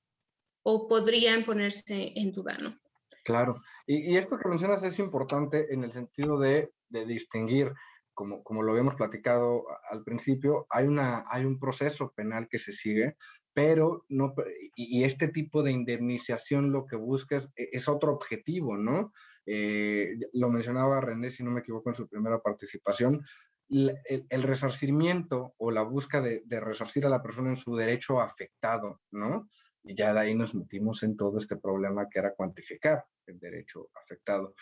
o podrían ponerse en duda, ¿no? Claro, y esto que mencionas es importante en el sentido de distinguir, como lo habíamos platicado al principio, hay un proceso penal que se sigue, pero no, y este tipo de indemnización lo que busca es otro objetivo, ¿no? Lo mencionaba René, si no me equivoco, en su primera participación, el resarcimiento o la búsqueda de resarcir a la persona en su derecho afectado, ¿no? Y ya de ahí nos metimos en todo este problema que era cuantificar el derecho afectado.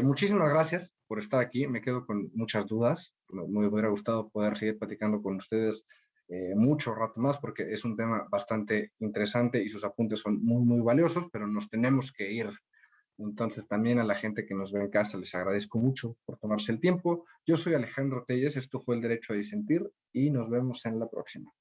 Muchísimas gracias por estar aquí. Me quedo con muchas dudas. Me hubiera gustado poder seguir platicando con ustedes mucho rato más porque es un tema bastante interesante y sus apuntes son muy, muy valiosos, pero nos tenemos que ir. Entonces también a la gente que nos ve en casa les agradezco mucho por tomarse el tiempo. Yo soy Alejandro Telles, esto fue El Derecho a Disentir y nos vemos en la próxima.